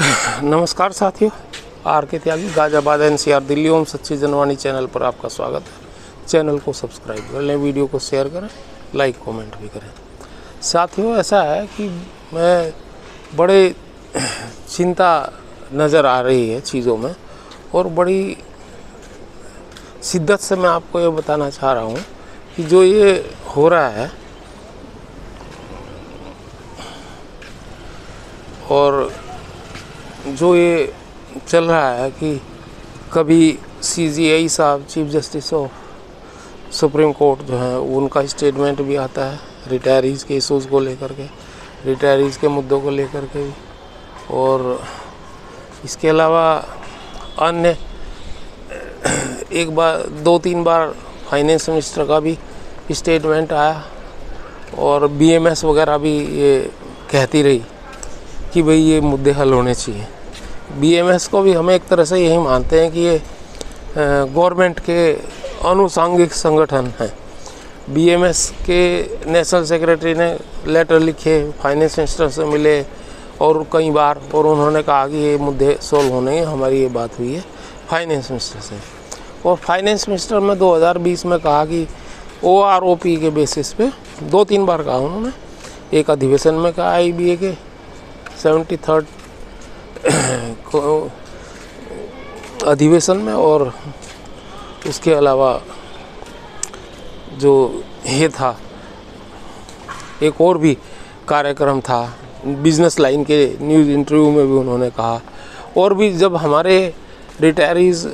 नमस्कार साथियों, आर के त्यागी गाजियाबाद NCR दिल्ली ओम सच्ची जनवाणी चैनल पर आपका स्वागत है। चैनल को सब्सक्राइब कर लें, वीडियो को शेयर करें, लाइक कमेंट भी करें। साथियों, ऐसा है कि मैं बड़े चिंता नज़र आ रही है चीज़ों में, और बड़ी शिद्दत से मैं आपको ये बताना चाह रहा हूँ कि जो ये हो रहा है और जो ये चल रहा है कि कभी CJI साहब, chief justice of supreme court जो है, उनका स्टेटमेंट भी आता है रिटायरीज़ के इशूज़ को लेकर के, रिटायरीज़ के मुद्दों को लेकर के भी, और इसके अलावा अन्य एक बार 2-3 बार फाइनेंस मिनिस्टर का भी स्टेटमेंट आया, और BMS वगैरह भी ये कहती रही कि भाई ये मुद्दे हल होने चाहिए। BMS को भी हम एक तरह से यही मानते हैं कि ये गवर्नमेंट के अनुषंगिक संगठन हैं। BMS के नेशनल सेक्रेटरी ने लेटर लिखे, फाइनेंस मिनिस्टर से मिले और कई बार, और उन्होंने कहा कि ये मुद्दे सोल्व होने हैं। हमारी ये बात हुई है फाइनेंस मिनिस्टर से, और फाइनेंस मिनिस्टर में 2020 में कहा कि OROP के बेसिस पे 2-3 बार कहा उन्होंने। एक अधिवेशन में कहा IBA के 73rd अधिवेशन में, और उसके अलावा जो ये था एक और भी कार्यक्रम था बिजनेस लाइन के न्यूज़ इंटरव्यू में भी उन्होंने कहा। और भी जब हमारे रिटायरीज़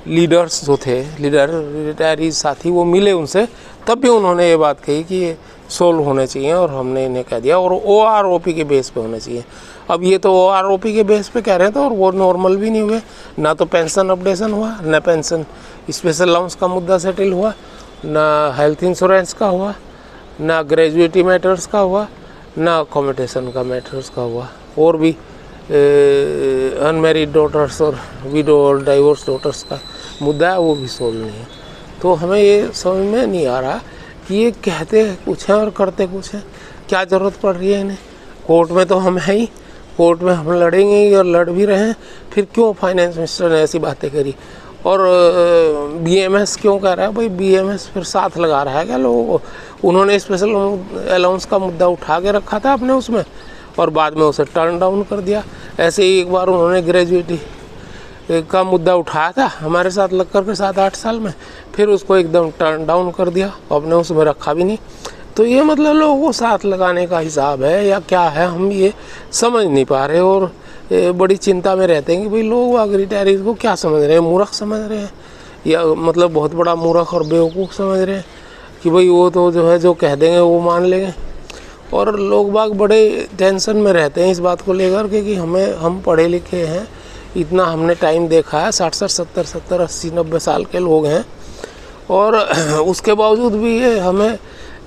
लीडर्स जो थे, रिटायरीज़ साथी, वो मिले उनसे, तब भी उन्होंने ये बात कही कि ये सोल्व होने चाहिए, और हमने इन्हें कह दिया, और OROP के बेस पे होने चाहिए। अब ये तो OROP के बेस पे कह रहे थे, और वो नॉर्मल भी नहीं हुए। ना तो पेंशन अपडेशन हुआ, ना पेंशन स्पेशल अलाउंस का मुद्दा सेटल हुआ, ना हेल्थ इंश्योरेंस का हुआ, ना ग्रेजुएटी मैटर्स का हुआ, ना अकोमोडेशन का मैटर्स का हुआ, और भी अनमेरिड डॉटर्स और विडो और डाइवोर्स डॉटर्स का मुद्दा है, वो भी सोल्व नहीं है। तो हमें ये समझ में नहीं आ रहा कि ये कहते कुछ हैं और करते कुछ हैं। क्या ज़रूरत पड़ रही है इन्हें? कोर्ट में तो हम हैं ही, कोर्ट में हम लड़ेंगे ही, और लड़ भी रहे हैं। फिर क्यों फाइनेंस मिनिस्टर ने ऐसी बातें करी? और BMS क्यों कह रहा है? भाई BMS फिर साथ लगा रहा है क्या लोगों को? उन्होंने स्पेशल अलाउंस का मुद्दा उठा के रखा था अपने उसमें, और बाद में उसे टर्न डाउन कर दिया। ऐसे ही एक बार उन्होंने ग्रेजुएटी का मुद्दा उठाया था हमारे साथ लग कर के 7-8 साल में, फिर उसको एकदम टर्न डाउन कर दिया, आपने उसमें रखा भी नहीं। तो ये मतलब लोगों को साथ लगाने का हिसाब है या क्या है, हम ये समझ नहीं पा रहे, और बड़ी चिंता में रहते हैं कि भाई लोग अगर रिटायरीज को क्या समझ रहे हैं, मूर्ख समझ रहे हैं, या मतलब बहुत बड़ा मूर्ख और बेवकूफ़ समझ रहे हैं कि भाई वो तो जो है जो कह देंगे वो मान लेंगे। और लोग बाग बड़े टेंशन में रहते हैं इस बात को लेकर के कि हम पढ़े लिखे हैं, इतना हमने टाइम देखा है, 60-60, 70-70, 80-90 साल के लोग हैं, और उसके बावजूद भी ये हमें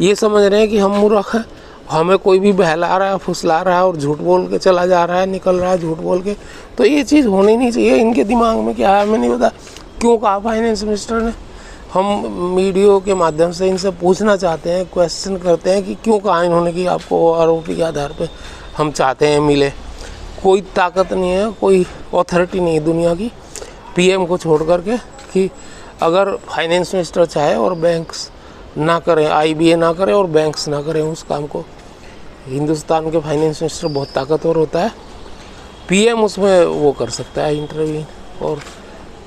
ये समझ रहे हैं कि हम मूर्ख हैं। हमें कोई भी बहला रहा है, फुसला रहा है और झूठ बोल के चला जा रहा है, निकल रहा है झूठ बोल के। तो ये चीज़ होनी नहीं चाहिए। इनके दिमाग में क्या है हमें नहीं पता। क्यों कहा फाइनेंस मिनिस्टर ने? हम मीडिया के माध्यम से इनसे पूछना चाहते हैं, क्वेश्चन करते हैं कि क्यों कहा इन्होंने कि आपको OROP के आधार पे हम चाहते हैं मिले। कोई ताकत नहीं है, कोई अथॉरिटी नहीं है दुनिया की PM को छोड़ करके कि अगर फाइनेंस मिनिस्टर चाहे और बैंक्स ना करें, IBA ना करें और बैंक्स ना करें उस काम को। हिंदुस्तान के फाइनेंस मिनिस्टर बहुत ताकतवर होता है, PM उसमें वो कर सकता है इंटरवीन, और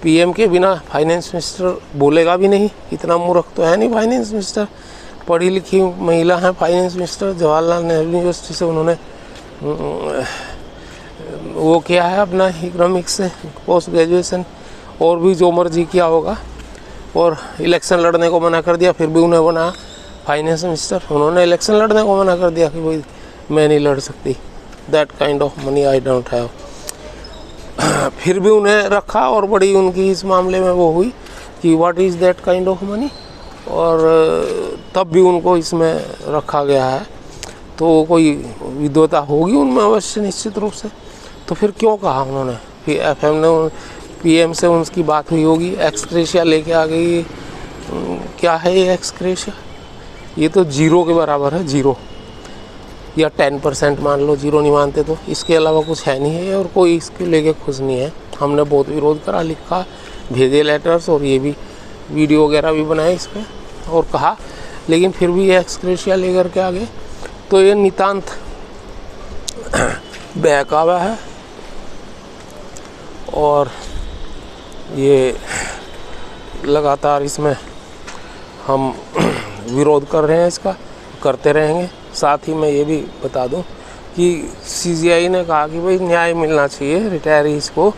PM के बिना फाइनेंस मिनिस्टर बोलेगा भी नहीं। इतना मूर्ख तो है नहीं फाइनेंस मिनिस्टर, पढ़ी लिखी महिला है finance minister. Jawaharlal Nehru university से उन्होंने वो किया है अपना इकोनॉमिक्स से पोस्ट ग्रेजुएशन, और भी जो मर्जी किया होगा, और इलेक्शन लड़ने को मना कर दिया, फिर भी उन्हें बना फाइनेंस मिनिस्टर। उन्होंने इलेक्शन लड़ने को मना कर दिया कि भाई मैं नहीं लड़ सकती, that kind of money I don't have. फिर भी उन्हें रखा, और बड़ी उनकी इस मामले में वो हुई कि what is that kind of money, और तब भी उनको इसमें रखा गया है। तो कोई विद्वता होगी उनमें अवश्य, निश्चित रूप से। तो फिर क्यों कहा उन्होंने? फिर FM ने PM से उनकी बात हुई होगी, एक्सक्रेशिया लेके आ गई। क्या है ये एक्सक्रेशिया? ये तो जीरो के बराबर है, जीरो। या 10% मान लो, 0 नहीं मानते तो। इसके अलावा कुछ है नहीं है और कोई इसके लेके खुश नहीं है। हमने बहुत विरोध करा, लिखा, भेजे लेटर्स और ये भी वीडियो वगैरह भी बनाए इस पर और कहा, लेकिन फिर भी ये एक्सक्रेशिया लेकर के आगे। तो ये नितांत बहकावा है और ये लगातार इसमें हम विरोध कर रहे हैं, इसका करते रहेंगे। साथ ही मैं ये भी बता दूं कि CGI ने कहा कि भाई न्याय मिलना चाहिए रिटायरीज को,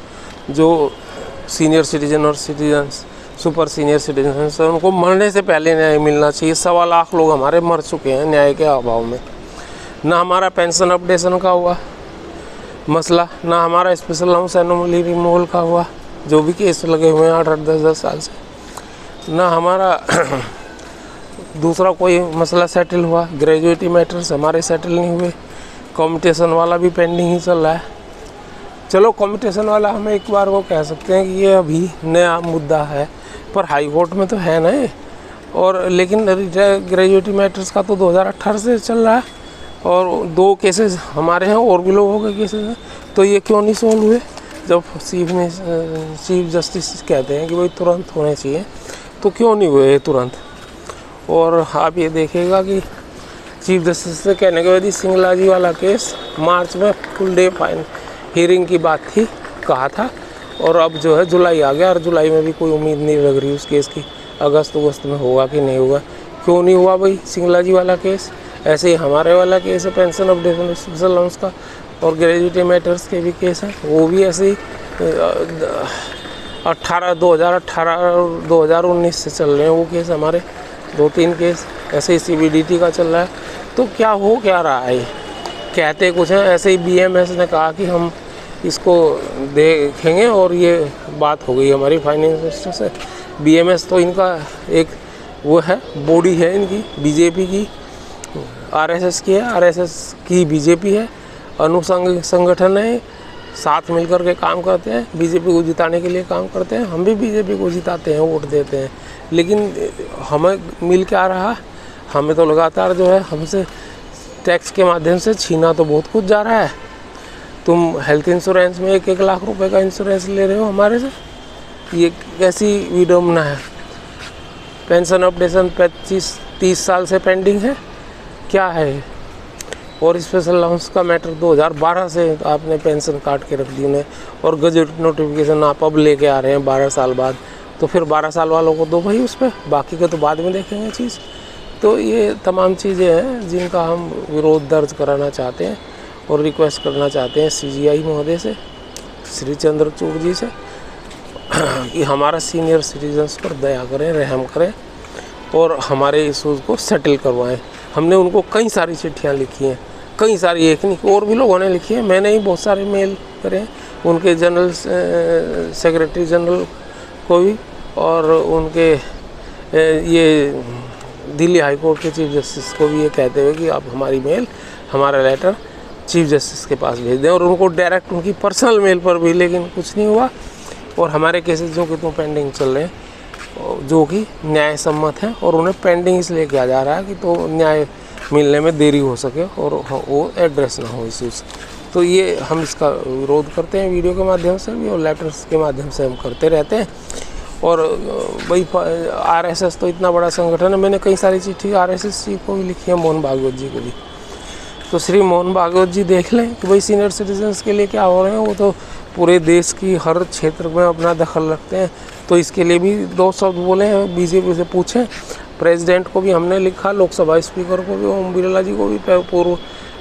जो सीनियर सिटीजन और सिटीजन्स, सुपर सीनियर सिटीजन हैं, उनको मरने से पहले न्याय मिलना चाहिए। 1.25 लाख लोग हमारे मर चुके हैं न्याय के अभाव में। ना हमारा पेंशन अपडेशन का हुआ मसला, ना हमारा स्पेशल अलाउंस एनोमली रिमूवल का हुआ, जो भी केस लगे हुए हैं 8-8, 10-10 साल से, ना हमारा दूसरा कोई मसला सेटल हुआ। ग्रेजुएटी मैटर्स हमारे सेटल नहीं हुए। कम्यूटेशन वाला भी पेंडिंग ही चल रहा है। चलो कम्यूटेशन वाला हम एक बार वो कह सकते हैं कि ये अभी नया मुद्दा है, पर हाई कोर्ट में तो है ना ये। और लेकिन ग्रेजुएटी मैटर्स का तो 2018 से चल रहा है और 2 केसेस हमारे हैं और भी लोगों के केसेस हैं। तो ये क्यों नहीं सोल्व हुए? जब चीफ जस्टिस कहते हैं कि भाई तुरंत होने चाहिए, तो क्यों नहीं हुए तुरंत? और आप ये देखिएगा कि चीफ जस्टिस से कहने के बाद ही सिंगला जी वाला केस मार्च में फुल डे फाइन हियरिंग की बात थी, कहा था, और अब जो है जुलाई आ गया और जुलाई में भी कोई उम्मीद नहीं लग रही उस केस की। अगस्त में होगा कि नहीं होगा। क्यों नहीं हुआ भाई सिंगला जी वाला केस? ऐसे ही हमारे वाला केस है पेंशन अपडेशन स्पेशल अलाउंस का, और ग्रेजुएटी मैटर्स के भी केस हैं, वो भी ऐसे ही 2018 और 2019 से चल रहे हैं वो केस हमारे। 2-3 केस ऐसे ही CBDT का चल रहा है। तो क्या हो क्या रहा है? कहते कुछ हैं, ऐसे ही BMS ने कहा कि हम इसको देखेंगे और ये बात हो गई हमारी फाइनेंस मिनिस्टर से। BMS तो इनका एक वो है, बॉडी है इनकी, BJP की, RSS की है, RSS की BJP है, अनुसंग संगठन है, साथ मिलकर के काम करते हैं, BJP को जिताने के लिए काम करते हैं। हम भी BJP को जिताते हैं, वोट देते हैं, लेकिन हमें मिल क्या रहा? हमें तो लगातार जो है हमसे टैक्स के माध्यम से छीना तो बहुत कुछ जा रहा है। तुम हेल्थ इंश्योरेंस में 1-1 लाख रुपए का इंश्योरेंस ले रहे हो हमारे से, ये कैसी विडम्बना है? पेंशन अपडेशन 25-30 साल से पेंडिंग है, क्या है? और स्पेशल अलाउंस का मैटर 2012 से आपने पेंशन काट के रख दी उन्हें, और गजट नोटिफिकेशन आप अब लेके आ रहे हैं 12 साल बाद। तो फिर 12 साल वालों को दो भाई उस पर, बाकी के तो बाद में देखेंगे चीज़। तो ये तमाम चीज़ें हैं जिनका हम विरोध दर्ज कराना चाहते हैं और रिक्वेस्ट करना चाहते हैं CGI महोदय से, श्री चंद्रचूड़ जी से, कि हमारा सीनियर सिटीजन्स पर दया करें, रहम करें और हमारे इशूज़ को सेटल करवाएं। हमने उनको कई सारी चिट्ठियाँ लिखी हैं, कई सारी, एक नहीं और भी लोगों ने लिखी है। मैंने ही बहुत सारे मेल करे उनके जनरल सेक्रेटरी जनरल को भी, और उनके ये दिल्ली हाई कोर्ट के चीफ जस्टिस को भी ये कहते हुए कि आप हमारी मेल, हमारा लेटर चीफ जस्टिस के पास भेज दें, और उनको डायरेक्ट उनकी पर्सनल मेल पर भी, लेकिन कुछ नहीं हुआ। और हमारे केसेस जो कि तो पेंडिंग चल रहे हैं, जो कि न्याय सम्मत हैं, और उन्हें पेंडिंग इसलिए किया जा रहा है कि तो न्याय मिलने में देरी हो सके और वो एड्रेस ना हो इशूज़ से। तो ये हम इसका विरोध करते हैं वीडियो के माध्यम से भी और लेटर्स के माध्यम से हम करते रहते हैं। और भाई RSS तो इतना बड़ा संगठन है, मैंने कई सारी चिट्ठी RSS जी को भी लिखी है, मोहन भागवत जी को भी। तो श्री मोहन भागवत जी देख लें कि भाई सीनियर सिटीजन्स के लिए क्या हो रहे हैं। वो तो पूरे देश की हर क्षेत्र में अपना दखल रखते हैं, तो इसके लिए भी 2 शब्द बोले हैं, BJP से पूछें। प्रेसिडेंट को भी हमने लिखा, लोकसभा स्पीकर को भी, ओम बिरला जी को भी, पूर्व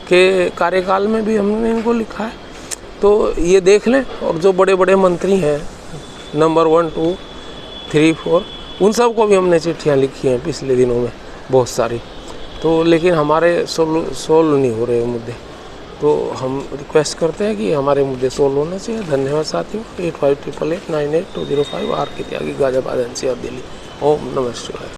के कार्यकाल में भी हमने इनको लिखा है। तो ये देख लें। और जो बड़े बड़े मंत्री हैं, नंबर 1, 2, 3, 4, उन सब को भी हमने चिट्ठियाँ लिखी हैं पिछले दिनों में बहुत सारी। तो लेकिन हमारे सोल्व नहीं हो रहे मुद्दे। तो हम रिक्वेस्ट करते हैं कि हमारे मुद्दे सोल्व होने चाहिए। धन्यवाद साथियों। 8588898205 RK त्यागी, गाजियाबाद NCR दिल्ली। ओम नमः शिवाय।